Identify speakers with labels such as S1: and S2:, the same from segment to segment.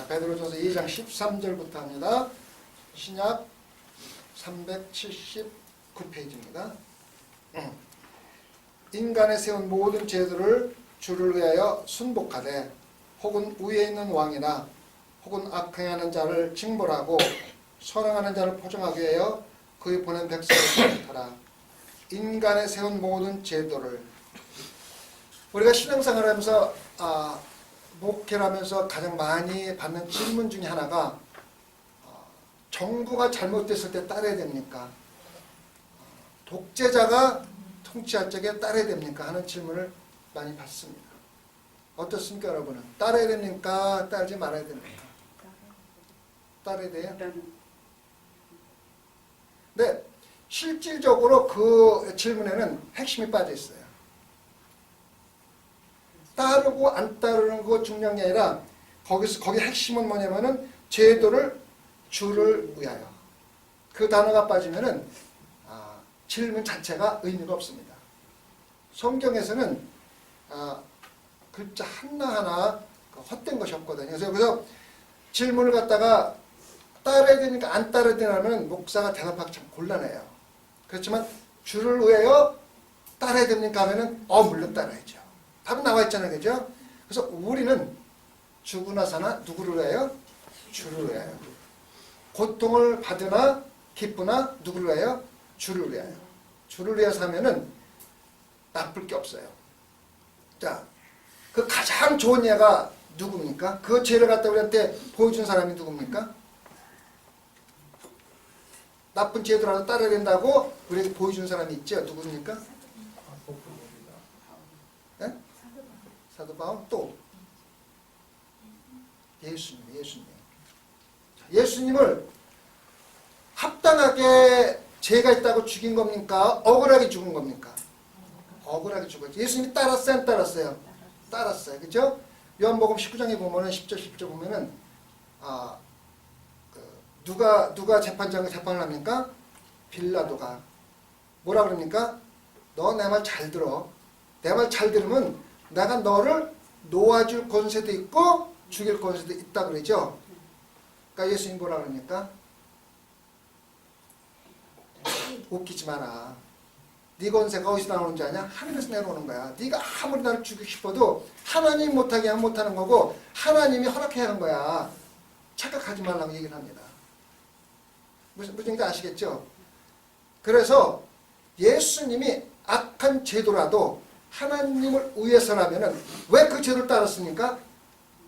S1: 베드로전서 2장 13절부터 합니다. 신약 379페이지입니다. 인간에 세운 모든 제도를 주를 위하여 순복하되 혹은 위에 있는 왕이나 혹은 악행하는 자를 징벌하고 선행하는 자를 포정하기 위하여 그의 보낸 백성을 택하라. 인간에 세운 모든 제도를, 우리가 신앙생활을 하면서 목회를 하면서 가장 많이 받는 질문 중에 하나가 정부가 잘못됐을 때 따라야 됩니까? 독재자가 통치할 적에 따라야 됩니까? 하는 질문을 많이 받습니다. 어떻습니까, 여러분은? 따라야 됩니까? 따르지 말아야 됩니까? 따라야 돼요? 네, 실질적으로 그 질문에는 핵심이 빠져 있어요. 따르고 안 따르는 거 중요한 게 아니라 거기 핵심은 뭐냐면은 제도를 주를 위하여. 그 단어가 빠지면은 질문 자체가 의미가 없습니다. 성경에서는 글자 하나하나 헛된 것이 없거든요. 그래서 질문을 갖다가 따라야 되니까 안 따라야 되냐면 목사가 대답하기 참 곤란해요. 그렇지만 주를 위하여 따라야 됩니까 하면은 물론 따라야죠. 답은 나와 있잖아요. 그죠? 그래서 우리는 죽으나 사나 누구를 위하여? 주를 위하여. 고통을 받으나 기쁘나 누구를 위하여? 주를 위하여. 주를 위해서 하면은 나쁠 게 없어요. 자, 그 가장 좋은 예가 누굽니까? 그 죄를 갖다 우리한테 보여준 사람이 누굽니까? 나쁜 죄들하고 따라야 된다고 우리에게 보여준 사람이 있죠? 누굽니까? 네? 사도 바울. 또 예수님을 합당하게 죄가 있다고 죽인 겁니까? 억울하게 죽은 겁니까? 억울하게 죽었죠. 예수님이 따랐어요? 안 따랐어요? 따랐어요. 그죠? 요한복음 19장에 보면은 10절 10절 보면은 누가 재판장을 합니까? 빌라도가 뭐라 그럽니까? 너 내 말 잘 들어. 내 말 잘 들으면 내가 너를 놓아줄 권세도 있고 죽일 권세도 있다 그러죠. 그러니까 예수님 뭐라 그럽니까? 웃기지 마라. 네 권세가 어디서 나오는 줄 아냐? 하늘에서 내려오는 거야. 네가 아무리 나를 죽이고 싶어도 하나님 못하게 하면 못하는 거고 하나님이 허락해야 하는 거야. 착각하지 말라고 얘기를 합니다. 무슨 얘기인지 아시겠죠? 그래서 예수님이 악한 제도라도 하나님을 위해서라면은 왜 그 제도를 따랐습니까?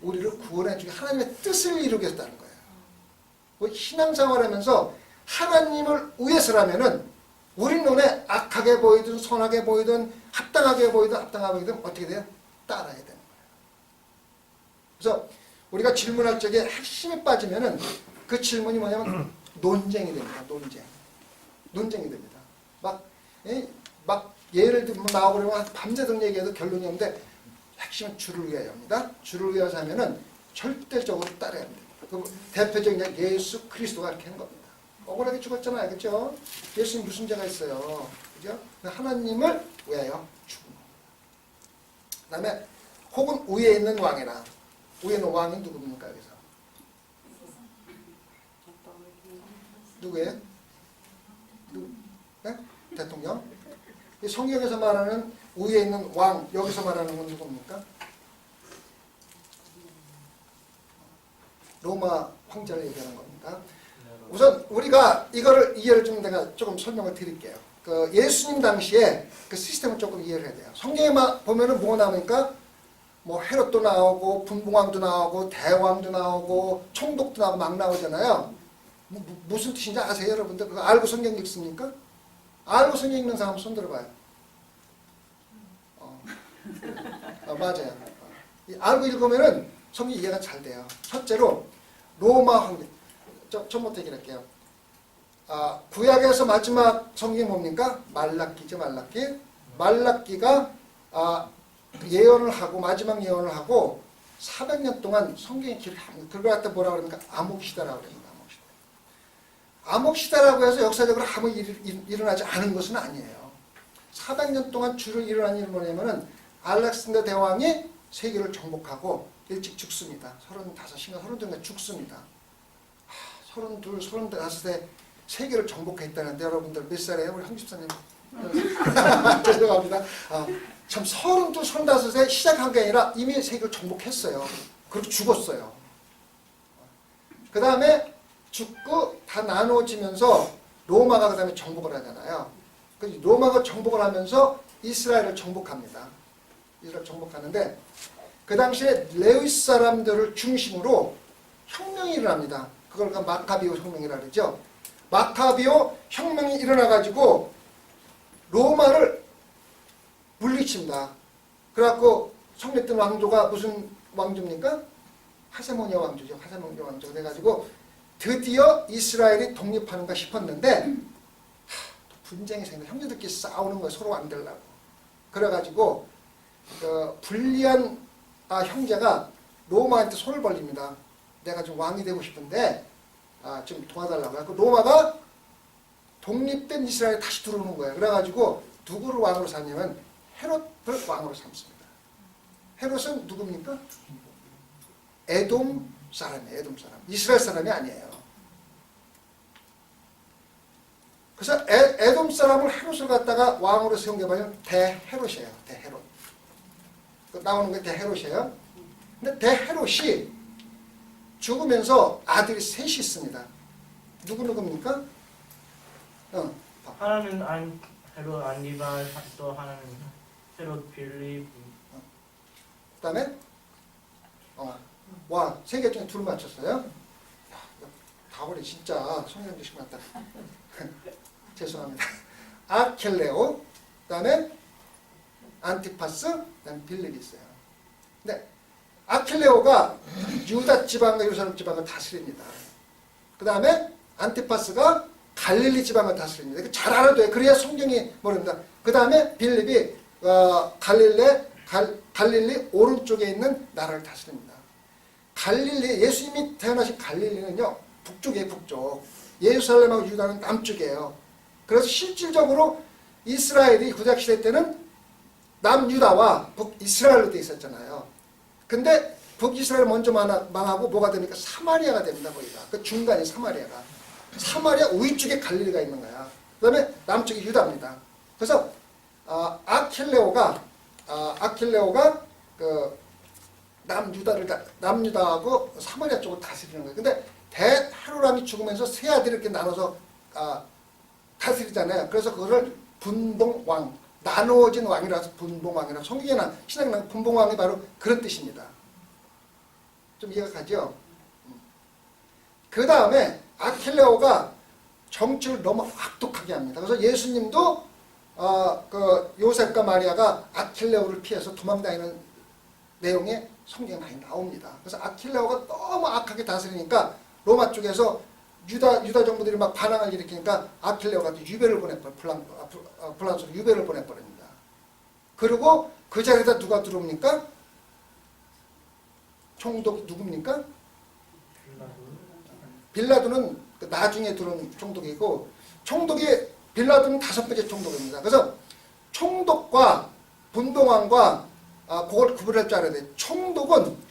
S1: 우리를 구원해 주기, 하나님의 뜻을 이루기 위해서 따른 거예요. 신앙생활하면서 하나님을 위해서라면은 우리 눈에 악하게 보이든 선하게 보이든 합당하게 보이든 어떻게 돼요? 따라야 되는 거예요. 그래서 우리가 질문할 적에 핵심이 빠지면은 그 질문이 뭐냐면 논쟁이 됩니다. 논쟁이 됩니다. 막 예를 들면 나오고 그러면 밤새도록 얘기해도 결론이 없는데 핵심은 주를 위하여입니다. 주를 위해서 하면은 절대적으로 따라야 합니다. 그 대표적인 예수 그리스도가 이렇게 한 겁니다. 억울하게 죽었잖아요. 그렇죠? 예수님 무슨 죄가 있어요? 그죠? 하나님을 위하여 죽은 겁니다. 그 다음에 혹은 위에 있는 왕이라. 위에 있는 왕이 누굽니까? 여기서 누구예요? 네? 대통령? 성경에서 말하는 위에 있는 왕, 여기서 말하는 건 누굽니까? 로마 황제를 얘기하는 겁니다. 우선 우리가 이거를 이해를 좀 내가 조금 설명을 드릴게요. 그 예수님 당시에 그 시스템을 조금 이해를 해야 돼요. 성경에 보면은 뭐가 나오니까 뭐 헤롯도 나오고 분봉왕도 나오고 대왕도 나오고 총독도 나오고 막 나오잖아요. 무슨 뜻인지 아세요, 여러분들? 그거 알고 성경 읽습니까? 알고 성경 읽는 사람 손 들어봐요. 맞아요. 알고 읽으면은 성경 이해가 잘 돼요. 첫째로 로마 황제. 처음부터 얘기를 할게요. 구약에서 마지막 성경이 뭡니까? 말라기죠, 말라기. 말라기가 예언을 하고 마지막 예언을 하고 400년 동안 성경이 기록을 합니다. 그걸 갖다 뭐라고 그럽니까? 암흑시대라고 그럽니다. 암흑시대라고 해서 역사적으로 아무 일이 일어나지 않은 것은 아니에요. 400년 동안 주를 일어난 일은 뭐냐면은 알렉산더 대왕이 세계를 정복하고 일찍 죽습니다. 35인가 32인가 죽습니다. 32, 35에 세계를 정복했다는데 여러분들 몇 살이에요? 우리 황집사님. 죄송합니다. 참 32, 35에 시작한 게 아니라 이미 세계를 정복했어요. 그렇게 죽었어요. 그 다음에 죽고 다 나누어지면서 로마가 그 다음에 정복을 하잖아요. 로마가 정복을 하면서 이스라엘을 정복합니다. 이스라엘 정복하는데 그 당시에 레위 사람들을 중심으로 혁명이 일어납니다. 그걸 마카비오 혁명이라 그러죠. 마카비오 혁명이 일어나가지고 로마를 물리칩니다. 그래갖고 성립된 왕조가 무슨 왕조입니까? 하세모니아 왕조죠. 하세모니아 왕조가 돼가지고 드디어 이스라엘이 독립하는가 싶었는데 분쟁이 생겨 형제들끼리 싸우는 거예요. 서로 안 되려고. 그래가지고 불리한 형제가 로마한테 손을 벌립니다. 내가 좀 왕이 되고 싶은데 좀 도와달라고. 그래서 로마가 독립된 이스라엘에 다시 들어오는 거예요. 그래가지고 누구를 왕으로 삼냐면 헤롯을 왕으로 삼습니다. 헤롯은 누굽니까? 에돔 사람이에요. 에돔 사람. 이스라엘 사람이 아니에요. 그래서 에돔 사람을 헤롯을 갖다가 왕으로 세운 게 뭐냐면 대헤롯이에요. 대헤롯. 나오는 게 대헤롯이에요. 근데 대헤롯이 죽으면서 아들이 셋이 있습니다. 누구입니까?
S2: 하나는 헤롯 안디바, 또 하나는 헤롯 빌립.
S1: 그 다음에 와, 세 개 중에 둘 맞췄어요. 다버리 진짜 성경 지식 맞다. 죄송합니다. 아켈레오, 그 다음에 안티파스, 그 다음에 빌립이 있어요. 근데 아킬레오가 유다 지방과 예루살렘 지방을 다스립니다. 그 다음에 안티파스가 갈릴리 지방을 다스립니다. 잘 알아둬야 돼요. 그래야 성경이 모릅니다. 그 다음에 빌립이 갈릴리 오른쪽에 있는 나라를 다스립니다. 갈릴리, 예수님이 태어나신 갈릴리는요, 북쪽이에요, 북쪽. 예루살렘하고 유다는 남쪽이에요. 그래서 실질적으로 이스라엘이 구약시대 때는 남유다와 북이스라엘로 되어 있었잖아요. 근데 북이스라엘 먼저 망하고 뭐가 됩니까? 사마리아가 됩니다, 거기가. 그 중간이 사마리아가. 사마리아 위쪽에 갈릴리가 있는 거야. 그 다음에 남쪽이 유다입니다. 그래서 아킬레오가 그 남유다하고 사마리아 쪽을 다스리는 거예요. 근데 대헤롯왕이 죽으면서 세 아들이 이렇게 나눠서 다스리잖아요. 그래서 그거를 분봉왕, 나누어진 왕이라서 분봉왕이라고 성경이나 신학에 나온 분봉왕이 바로 그런 뜻입니다. 좀 이해가 가죠? 그 다음에 아킬레오가 정치를 너무 악독하게 합니다. 그래서 예수님도 그 요셉과 마리아가 아킬레오를 피해서 도망다니는 내용에 성경에 많이 나옵니다. 그래서 아킬레오가 너무 악하게 다스리니까 로마 쪽에서 유다 정부들이 막 반항을 일으키니까 아킬레오가 유배를 불란서로 유배를 보내버립니다. 그리고 그 자리에다 누가 들어옵니까? 총독이 누굽니까? 빌라도는 나중에 들어온 총독이고, 빌라도는 5번째 총독입니다. 그래서 총독과 분봉왕과 그걸 구분할 줄 알아야 돼요. 총독은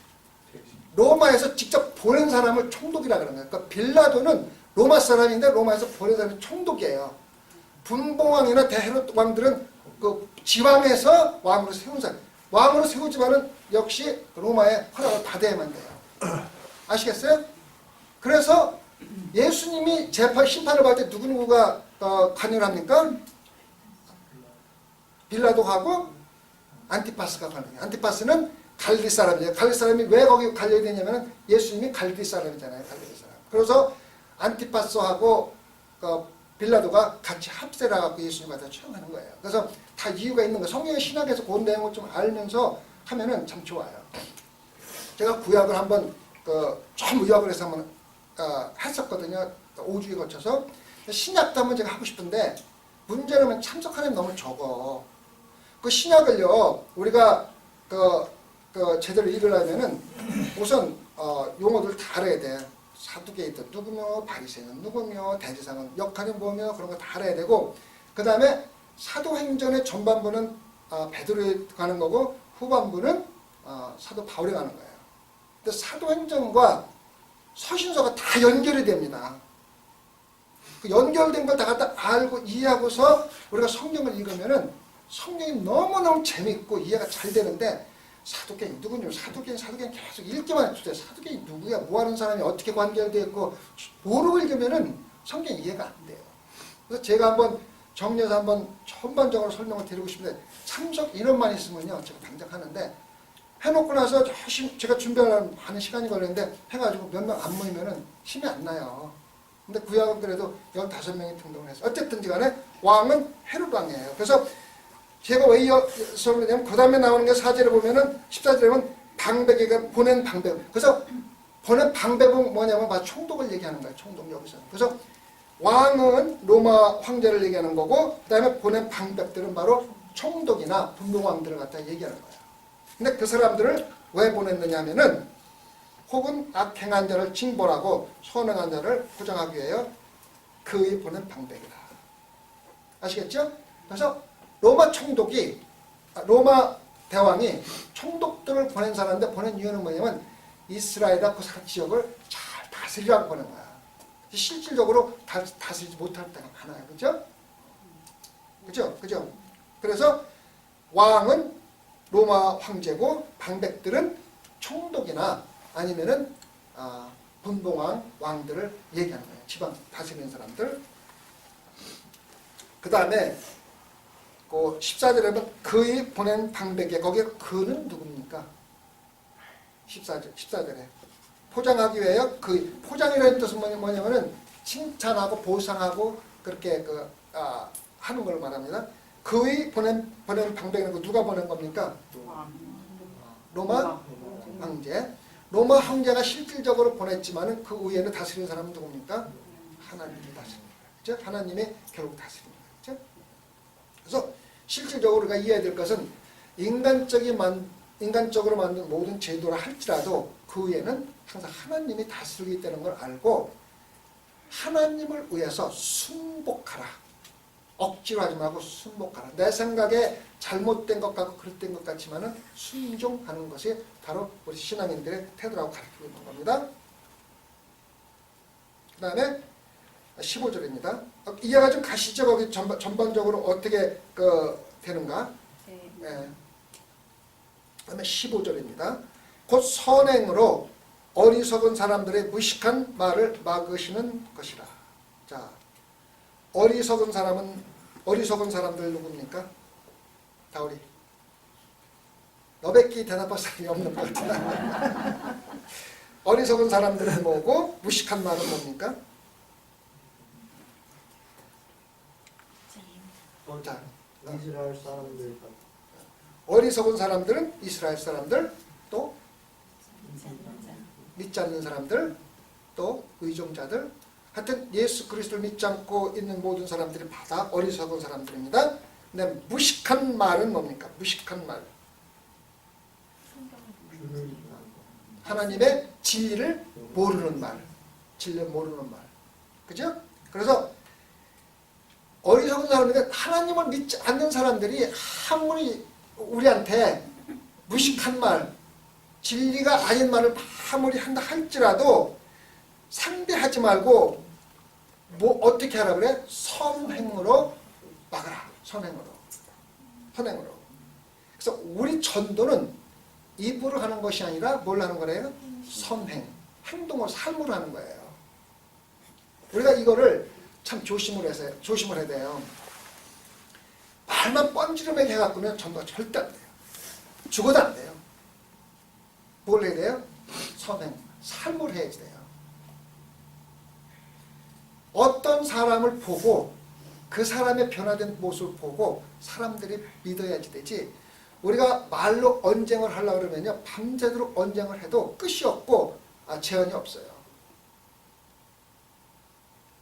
S1: 로마에서 직접 보낸 사람을 총독이라 그러는 거예요. 그러니까 빌라도는 로마 사람인데 로마에서 보낸 사람이 총독이에요. 분봉왕이나 대헤롯 왕들은 그 지방에서 왕으로 세운 사람. 왕으로 세우지만은 역시 로마의 허락을 받아야만 돼요. 아시겠어요? 그래서 예수님이 심판을 받을 때 누구누구가 관여를 합니까? 빌라도하고 안티파스가 관여해요. 안티파스는 갈릴리 사람이에요. 갈릴리 사람이 왜 거기 갈려야 되냐면 예수님이 갈릴리 사람이잖아요. 갈릴리 사람. 그래서 안티파스하고 빌라도가 같이 합세를 해갖고 예수님 갖다 처형하는 거예요. 그래서 다 이유가 있는 거예요. 성경의 신학에서 그 내용을 좀 알면서 하면은 참 좋아요. 제가 구약을 한번 좀 의학을 해서 한번 했었거든요. 5주에 거쳐서. 신약도 한번 제가 하고 싶은데 문제는 참석하는 너무 적어. 그 신약을요, 우리가 제대로 읽으려면은 우선 용어들을 다 알아야 돼. 사두개이든 누구며 바리새인은 누구며 대제사장은 역할이 뭐며 그런 거 다 알아야 되고, 그 다음에 사도행전의 전반부는 베드로에 가는 거고 후반부는 사도 바울에 가는 거예요. 근데 사도행전과 서신서가 다 연결이 됩니다. 그 연결된 걸 다 갖다 알고 이해하고서 우리가 성경을 읽으면은 성경이 너무너무 재밌고 이해가 잘 되는데 사도행이 누구냐? 사도행 계속 읽기만 해도 돼. 사도행이 누구야? 뭐 하는 사람이 어떻게 관계되어 있고 모르고 읽으면은 성경 이해가 안 돼요. 그래서 제가 한번 정리해서 한번 전반적으로 설명을 드리고 싶은데 참석 인원만 있으면요 제가 당장 하는데 해놓고 나서 열심히 제가 준비하려면 많은 시간이 걸리는데 해가지고 몇 명 안 모이면은 힘이 안 나요. 근데 구약은 그래도 15명이 등록을 해서 어쨌든지 간에 왕은 헤롯 왕이에요. 그래서 제가 왜 이어서 그러냐면 그 다음에 나오는 게 4절에 보면은 14절에 보면 방백에게 보낸 방백. 그래서 보낸 방백은 뭐냐면 바로 총독을 얘기하는 거예요. 총독 여기서. 그래서 왕은 로마 황제를 얘기하는 거고 그 다음에 보낸 방백들은 바로 총독이나 분봉왕들을 갖다 얘기하는 거예요. 근데 그 사람들을 왜 보냈느냐 하면은 혹은 악행한 자를 징벌하고 선행한 자를 포장하기 위하여 그의 보낸 방백이다. 아시겠죠? 그래서 로마 총독이 로마 대왕이 총독들을 보낸 사람인데 보낸 이유는 뭐냐면 이스라엘과 그 지역을 잘 다스리라고 보낸 거야. 실질적으로 다스리지 못할 때가 많아요. 그죠? 그죠? 그래서 왕은 로마 황제고 방백들은 총독이나 아니면은 분봉왕 왕들을 얘기하는 거예요. 지방 다스리는 사람들. 그 다음에 그 14절에 보면 그의 보낸 방백에 거기에 그는 누굽니까? 14절에 포장하기 위하여 그 포장이라는 뜻은 뭐냐면은 칭찬하고 보상하고 그렇게 하는 걸 말합니다. 그의 보낸 방백은 누가 보낸 겁니까? 로마 황제. 로마 황제가 실질적으로 보냈지만은 그 위에는 다스리는 사람은 누굽니까? 하나님이 다스리는 거예요. 그렇죠? 하나님이 결국 다스리는 거예요. 그렇죠? 그래서 실질적으로 우리가 이해해야 될 것은 인간적으로 만든 모든 제도라 할지라도 그 위에는 항상 하나님이 다스리고 있다는 걸 알고 하나님을 위해서 순복하라. 억지로 하지 말고 순복하라. 내 생각에 잘못된 것 같고 그릇된 것 같지만은 순종하는 것이 바로 우리 신앙인들의 태도라고 가르치고 있는 겁니다. 그 다음에 15절입니다. 이해가 좀 가시죠? 거기 전반적으로 어떻게 되는가? 네. 그 다음에 15절입니다. 곧 선행으로 어리석은 사람들의 무식한 말을 막으시는 것이라. 자, 어리석은 사람들 누굽니까? 다우리. 너밖에 대답할 사람이 없는 것 같아. 어리석은 사람들은 뭐고 무식한 말은 뭡니까? 자,
S2: 이스라엘 사람들
S1: 어리석은 사람들은 이스라엘 사람들, 또 믿지 않는 사람들, 또 의종자들, 하여튼 예수 그리스도를 믿지 않고 있는 모든 사람들이 다 어리석은 사람들입니다. 근데 무식한 말은 뭡니까? 무식한 말. 하나님의 진리를 모르는 말. 진리를 모르는 말. 그죠? 그래서 어리석은 사람들은 하나님을 믿지 않는 사람들이 아무리 우리한테 무식한 말, 진리가 아닌 말을 아무리 한다 할지라도 상대하지 말고 뭐 어떻게 하라 그래? 선행으로 막아라. 선행으로. 그래서 우리 전도는 입으로 하는 것이 아니라 뭘 하는 거래요? 선행. 행동을 삶으로 하는 거예요. 우리가 이거를 참 조심을 해야 돼요. 말만 뻔지르게 해갖고는 전도가 절대 안 돼요. 죽어도 안 돼요. 뭘 해야 돼요? 선행. 삶을 해야 돼요. 어떤 사람을 보고 그 사람의 변화된 모습을 보고 사람들이 믿어야지 되지, 우리가 말로 언쟁을 하려고 그러면요 밤새도록 언쟁을 해도 끝이 없고 제한이 없어요.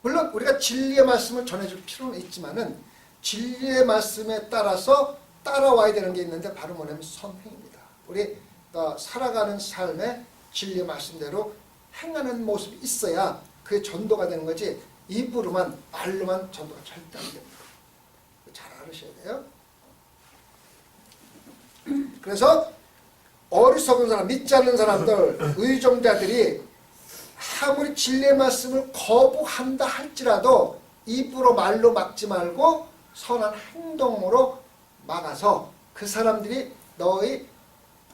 S1: 물론 우리가 진리의 말씀을 전해줄 필요는 있지만은 진리의 말씀에 따라서 따라와야 되는 게 있는데 바로 뭐냐면 선행입니다. 우리 살아가는 삶에 진리의 말씀대로 행하는 모습이 있어야 그게 전도가 되는 거지, 입으로만 말로만 전도가 절대 안 됩니다. 잘 알으셔야 돼요. 그래서 어리석은 사람, 믿지 않는 사람들, 의존자들이 아무리 진리의 말씀을 거부한다 할지라도 입으로 말로 막지 말고 선한 행동으로 막아서 그 사람들이 너의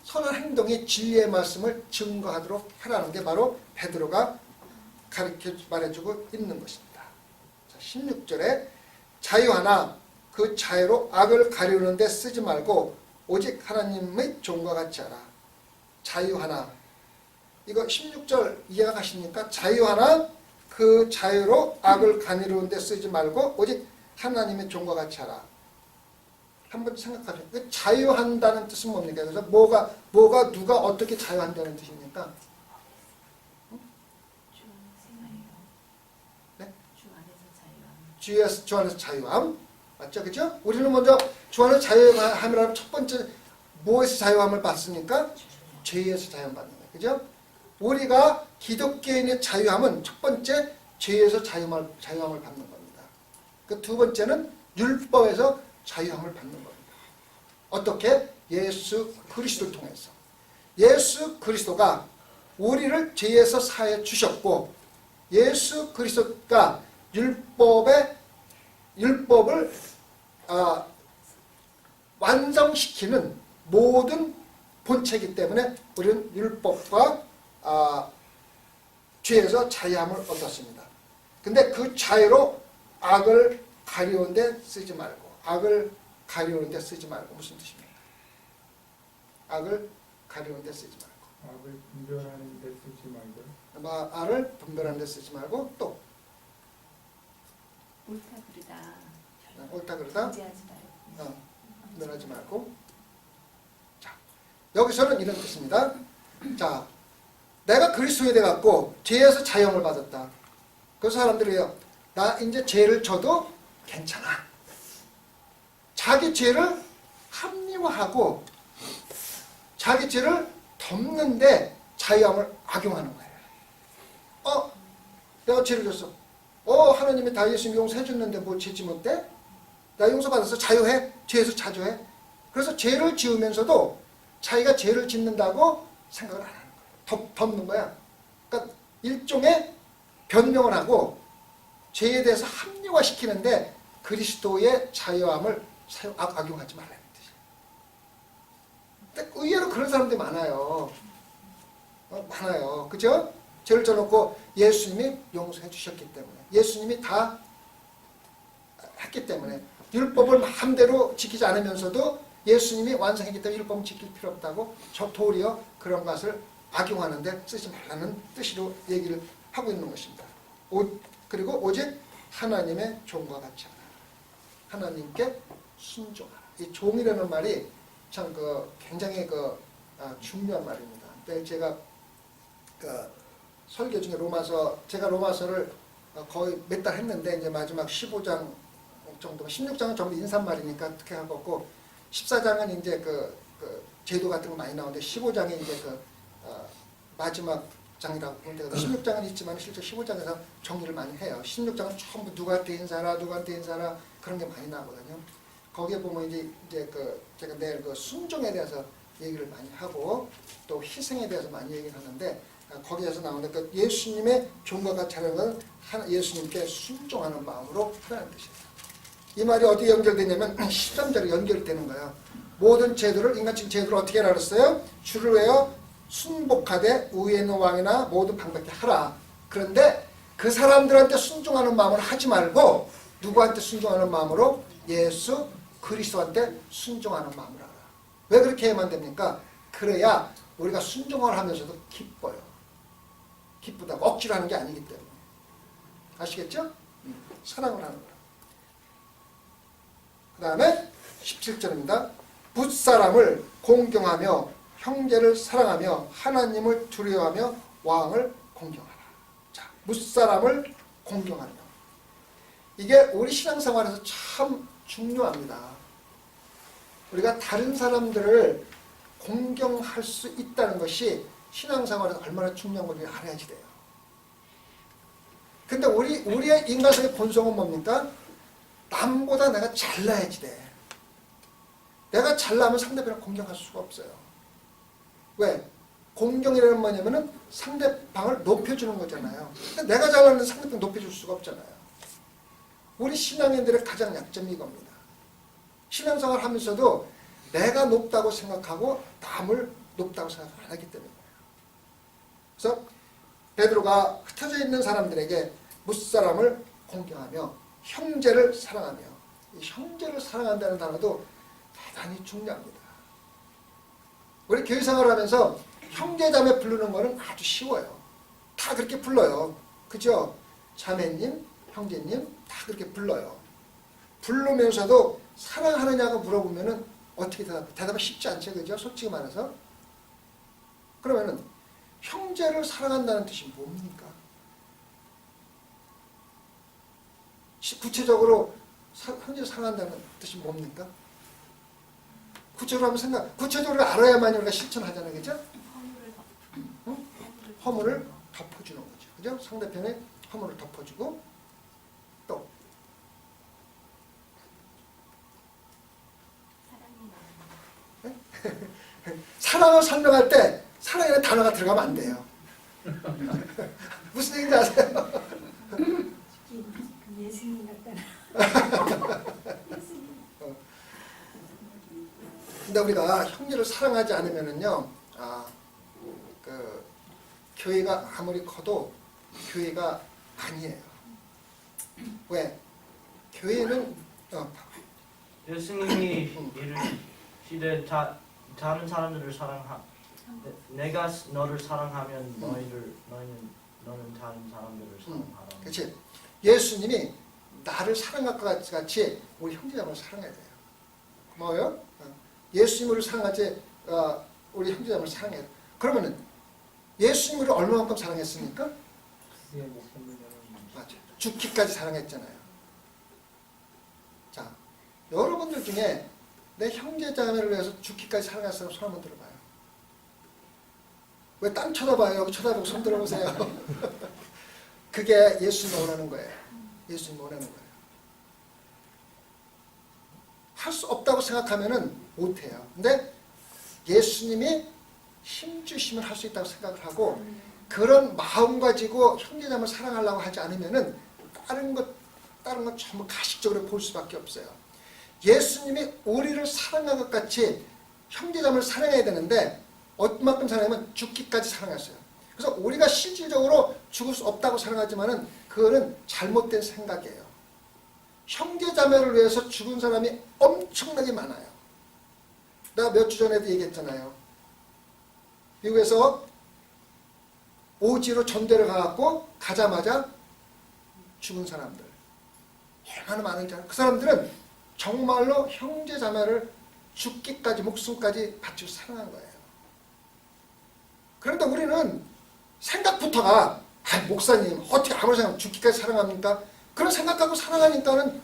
S1: 선한 행동이 진리의 말씀을 증거하도록 하라는 게 바로 베드로가 가르쳐 말해주고 있는 것입니다. 자, 16절에 자유하나 그 자유로 악을 가리우는 데 쓰지 말고 오직 하나님의 종과 같이 하라. 자유하나, 이거 16절 이해가 가십니까? 자유하나 그 자유로 악을 가리우는 데 쓰지 말고 오직 하나님의 종과 같이 하라. 한번 생각하세요. 자유한다는 뜻은 뭡니까? 그래서 뭐가 누가 어떻게 자유한다는 뜻입니까? 네? 주 안에서 자유함. 맞죠? 그죠? 우리는 먼저 주 안에서 자유함이라는 첫 번째 무엇에서 자유함을 받습니까? 죄에서 자유함 받는 거예요. 그죠? 우리가 기독교인의 자유함은 첫 번째 죄에서 자유함을 받는 겁니다. 그 두 번째는 율법에서 자유함을 받는 겁니다. 어떻게? 예수 그리스도를 통해서. 예수 그리스도가 우리를 죄에서 사해 주셨고 예수 그리스도가 율법을 완성시키는 모든 본체이기 때문에 우리는 율법과 죄에서 자유함을 얻었습니다. 근데 그 자유로 악을 가리우는 데 쓰지 말고, 악을 가리우는 데 쓰지 말고. 무슨 뜻입니까? 악을 가리우는 데 쓰지 말고,
S3: 악을 분별하는 데 쓰지 말고,
S1: 악을 분별하는 데 쓰지 말고, 또
S4: 옳다 그르다.
S1: 옳다 그르다
S4: 범죄하지 말고.
S1: 분별하지 말고. 자, 여기서는 이런 뜻입니다. 자, 내가 그리스도에 대해 갖고 죄에서 자유함을 받았다. 그 사람들이요, 나 이제 죄를 져도 괜찮아. 자기 죄를 합리화하고 자기 죄를 덮는데 자유함을 악용하는 거예요. 내가 죄를 졌어. 하나님이 다 예수님이 용서해 줬는데 뭐 죄지 못해? 나 용서받아서 자유해? 죄에서 자주해? 그래서 죄를 지으면서도 자기가 죄를 짓는다고 생각을 안 하는 거예요. 덮는 거야. 그러니까 일종의 변명을 하고 죄에 대해서 합리화시키는데 그리스도의 자유함을 악용하지 말라는 뜻이에요. 근데 의외로 그런 사람들이 많아요. 많아요. 그죠? 죄를 져놓고 예수님이 용서해 주셨기 때문에, 예수님이 다 했기 때문에, 율법을 마음대로 지키지 않으면서도 예수님이 완성했기 때문에 율법을 지킬 필요 없다고 도리어 그런 것을 악용하는데 쓰지 말라는 뜻으로 얘기를 하고 있는 것입니다. 그리고 오직 하나님의 종과 같이 하라. 하나님께 순종하라. 이 종이라는 말이 참 굉장히 중요한 말입니다. 근데 제가 설교 중에 제가 로마서를 거의 몇 달 했는데 이제 마지막 15장 정도, 16장은 전부 인사말이니까 어떻게 하고 14장은 이제 제도 같은 거 많이 나오는데 15장이 이제 마지막 장이라고 보면 되거든요. 16장은 있지만 실제 15장에서 정리를 많이 해요. 16장은 전부 누구한테 인사라 그런 게 많이 나오거든요. 거기에 보면 이제 제가 내일 순종에 대해서 얘기를 많이 하고 또 희생에 대해서 많이 얘기를 하는데 거기에서 나오는 예수님의 종과 같이 하는 건 예수님께 순종하는 마음으로 하라는 뜻이에요. 이 말이 어디에 연결되냐면 13절에 연결이 되는 거예요. 모든 제도를, 인간적인 제도를 어떻게 하라 그랬어요? 주를 외워 순복하되 위에 있는 왕이나 모든 방백에 하라. 그런데 그 사람들한테 순종하는 마음으로 하지 말고 누구한테 순종하는 마음으로? 예수 그리스도한테 순종하는 마음으로 하라. 왜 그렇게 해야만 됩니까? 그래야 우리가 순종을 하면서도 기뻐요. 기쁘다고 억지로 하는 게 아니기 때문에. 아시겠죠? 사랑을 하는 거예요. 그 다음에 17절입니다. 붓사람을 공경하며 형제를 사랑하며 하나님을 두려워하며 왕을 공경하라. 자, 뭇사람을 공경하며. 이게 우리 신앙생활에서 참 중요합니다. 우리가 다른 사람들을 공경할 수 있다는 것이 신앙생활에서 얼마나 중요한 건지 알아야지 돼요. 근데 우리의 인간성의 본성은 뭡니까? 남보다 내가 잘나야지 돼. 내가 잘나면 상대방을 공경할 수가 없어요. 왜? 공경이라는 뭐냐면은 상대방을 높여주는 거잖아요. 근데 내가 잘나는 상대방 높여줄 수가 없잖아요. 우리 신앙인들의 가장 약점이 이겁니다. 신앙생활 하면서도 내가 높다고 생각하고 남을 높다고 생각 안 하기 때문이에요. 그래서 베드로가 흩어져 있는 사람들에게 무사람을 공경하며 형제를 사랑하며, 이 형제를 사랑한다는 단어도 대단히 중요합니다. 우리 교회생활을 하면서 형제자매 부르는 거는 아주 쉬워요. 다 그렇게 불러요. 그죠? 자매님, 형제님 다 그렇게 불러요. 부르면서도 사랑하느냐고 물어보면은 어떻게 대답이 쉽지 않죠. 그죠? 솔직히 말해서. 그러면은 형제를 사랑한다는 뜻이 뭡니까? 구체적으로 형제를 사랑한다는 뜻이 뭡니까? 구체적으로 한번 구체적으로 알아야만 우리가 실천하잖아요. 그죠? 응? 허물을 덮어주는 거죠. 그죠? 상대편의 허물을 덮어주고, 또 사랑을 설명할 때 사랑이라는 단어가 들어가면 안 돼요. 무슨 얘기인지 아세요?
S4: 예수님 같다.
S1: 근데 우리가 형제를 사랑하지 않으면은요, 교회가 아무리 커도 교회가 아니에요. 왜? 교회는
S2: 예수님이 이르시되 다른 사람들을 내가 너를 사랑하면 너는 다른 사람들을 사랑하라.
S1: 그렇지. 예수님이 나를 사랑할 것 같이 우리 형제자매를 사랑해야 돼요. 고마워요. 예수님을 사랑하지 우리 형제자매를 사랑해야 돼요. 그러면은 예수님을 얼마만큼 사랑했습니까? 맞아. 죽기까지 사랑했잖아요. 자, 여러분들 중에 내 형제자매를 위해서 죽기까지 사랑할 사람 손 한번 들어봐요. 왜 딴 쳐다봐요? 여기 쳐다보고 손 들어보세요. 그게 예수님이 원하는 거예요. 예수님이 원하는 거예요. 할 수 없다고 생각하면은 못해요. 근데 예수님이 힘주시면 할 수 있다고 생각을 하고, 그런 마음 가지고 형제자매를 사랑하려고 하지 않으면은 다른 것 전부 가식적으로 볼 수밖에 없어요. 예수님이 우리를 사랑한 것 같이 형제자매를 사랑해야 되는데 얼마큼 사랑하면 죽기까지 사랑했어요. 그래서 우리가 실질적으로 죽을 수 없다고 생각하지만은 그거는 잘못된 생각이에요. 형제자매를 위해서 죽은 사람이 엄청나게 많아요. 내가 몇 주 전에도 얘기했잖아요. 미국에서 오지로 전대를 가갖고 가자마자 죽은 사람들 얼마나 많은지 알아요. 그 사람들은 정말로 형제자매를 죽기까지 목숨까지 바치고 사랑한 거예요. 그런데 우리는 생각부터가 목사님 어떻게 아무리 생각하면 죽기까지 사랑합니까? 그런 생각하고 사랑하니까는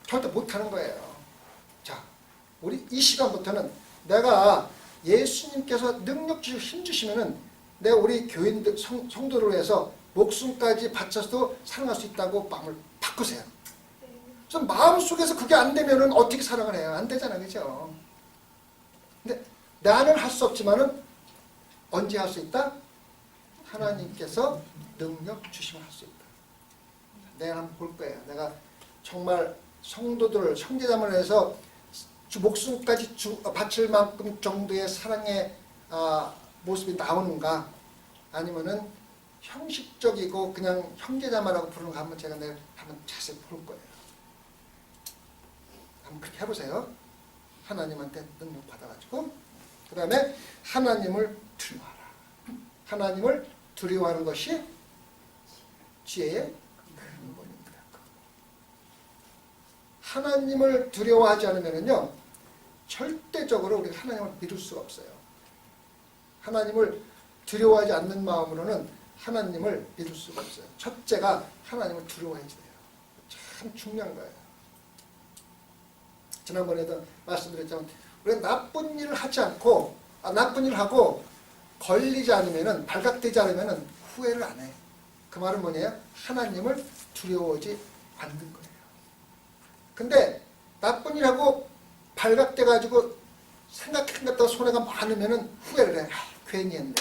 S1: 절대 못하는 거예요. 자, 우리 이 시간부터는 내가 예수님께서 능력 주시고 힘 주시면은 내가 우리 교인들 성도를 위해서 목숨까지 바쳐서도 사랑할 수 있다고 마음을 바꾸세요. 그래서 마음속에서 그게 안 되면은 어떻게 사랑을 해요? 안 되잖아요. 그죠? 근데 나는 할 수 없지만은 언제 할 수 있다? 하나님께서 능력 주시면 할 수 있다. 내가 한번 볼 거예요. 내가 정말 성도들을 형제자매를 해서 목숨까지 바칠 만큼 정도의 사랑의 모습이 나오는가, 아니면은 형식적이고 그냥 형제자매라고 부르는 거 한번 제가 내일 한번 자세히 볼 거예요. 한번 그렇게 해보세요. 하나님한테 능력 받아가지고 그 다음에 하나님을 두려워하라. 하나님을 두려워하는 것이 지혜의 근본입니다. 하나님을 두려워하지 않으면요 절대적으로 우리가 하나님을 믿을 수가 없어요. 하나님을 두려워하지 않는 마음으로는 하나님을 믿을 수가 없어요. 첫째가 하나님을 두려워해야 돼요. 참 중요한 거예요. 지난번에도 말씀드렸지만 우리가 나쁜 일을 하지 않고 나쁜 일을 하고 걸리지 않으면은, 발각되지 않으면은 후회를 안 해. 그 말은 뭐냐면 하나님을 두려워하지 않는 거예요. 근데 나쁜 일하고 발각돼 가지고 생각했다가 손해가 많으면은 후회를 해. 괜히 했네.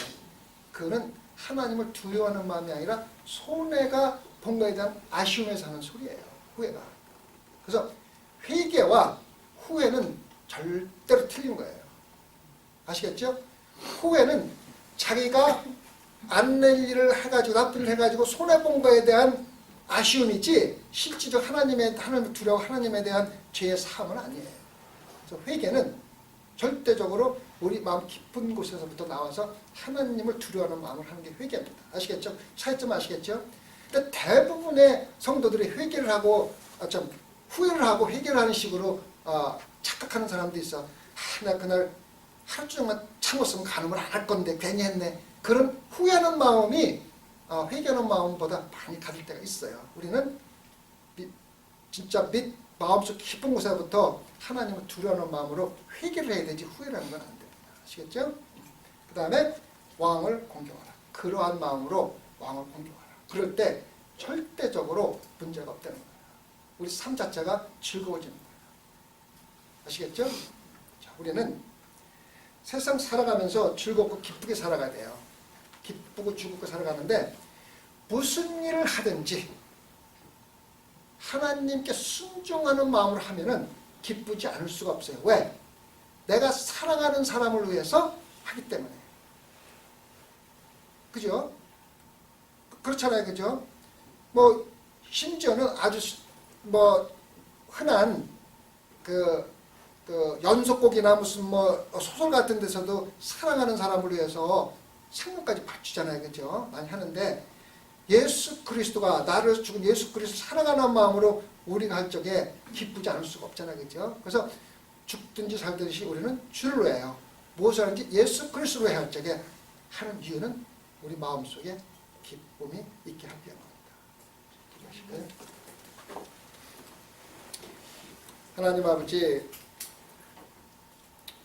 S1: 그거는 하나님을 두려워하는 마음이 아니라 손해가 본 거에 대한 아쉬움에서 하는 소리예요. 후회가. 그래서 회개와 후회는 절대로 틀린 거예요. 아시겠죠? 후회는 자기가 안 낼 일을 해가지고 나쁜 일을 해가지고 손해본 거에 대한 아쉬움이지 실질적 하나님을 두려워 하나님에 대한 죄의 사함은 아니에요. 그래서 회개는 절대적으로 우리 마음 깊은 곳에서부터 나와서 하나님을 두려워하는 마음을 하는 게 회개입니다. 아시겠죠? 차이점 아시겠죠? 근데 대부분의 성도들이 회개를 하고 후회를 하고 회개를 하는 식으로 착각하는 사람도 있어. 내가 그날 하루 종일 참았으면 간음을 안 할 건데 괜히 했네. 그런 후회하는 마음이 회개하는 마음보다 많이 가질 때가 있어요. 우리는 진짜 마음속 깊은 곳에부터 하나님을 두려워하는 마음으로 회개를 해야 되지 후회를 하는 건 안 됩니다. 아시겠죠? 그 다음에 왕을 공경하라. 그러한 마음으로 왕을 공경하라. 그럴 때 절대적으로 문제가 없다는 거예요. 우리 삶 자체가 즐거워지는 거예요. 아시겠죠? 자, 우리는 세상 살아가면서 즐겁고 기쁘게 살아가야 돼요. 기쁘고 즐겁게 살아가는데 무슨 일을 하든지 하나님께 순종하는 마음으로 하면은 기쁘지 않을 수가 없어요. 왜? 내가 사랑하는 사람을 위해서 하기 때문에. 그죠? 그렇잖아요. 그죠? 뭐 심지어는 아주 흔한 그 연속곡이나 무슨 소설 같은 데서도 사랑하는 사람을 위해서 생명까지 바치잖아요. 그죠? 많이 하는데 예수 그리스도가 나를 죽은 예수 그리스도 사랑하는 마음으로 우리가 할 적에 기쁘지 않을 수가 없잖아요. 그죠? 그래서 죽든지 살든지 우리는 주를 위하여 무엇을 하는지 예수 그리스도를 위할 적에 하는 이유는 우리 마음속에 기쁨이 있게 할 때문입니다. 하나님 아버지,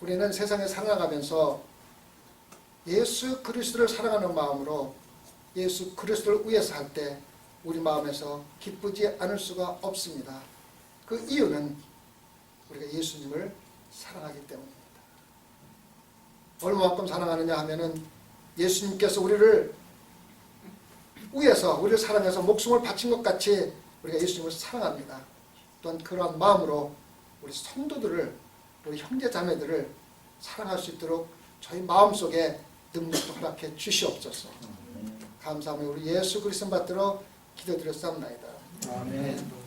S1: 우리는 세상에 살아가면서 예수 그리스도를 사랑하는 마음으로 예수 그리스도를 위해서 할 때 우리 마음에서 기쁘지 않을 수가 없습니다. 그 이유는 우리가 예수님을 사랑하기 때문입니다. 얼마만큼 사랑하느냐 하면은 예수님께서 우리를 위해서 우리를 사랑해서 목숨을 바친 것 같이 우리가 예수님을 사랑합니다. 또한 그러한 마음으로 우리 성도들을 우리 형제 자매들을 사랑할 수 있도록 저희 마음속에 능력도 허락해 주시옵소서. 감사하며 우리 예수 그리스도 받들어 기도드렸사옵나이다.
S3: 아멘.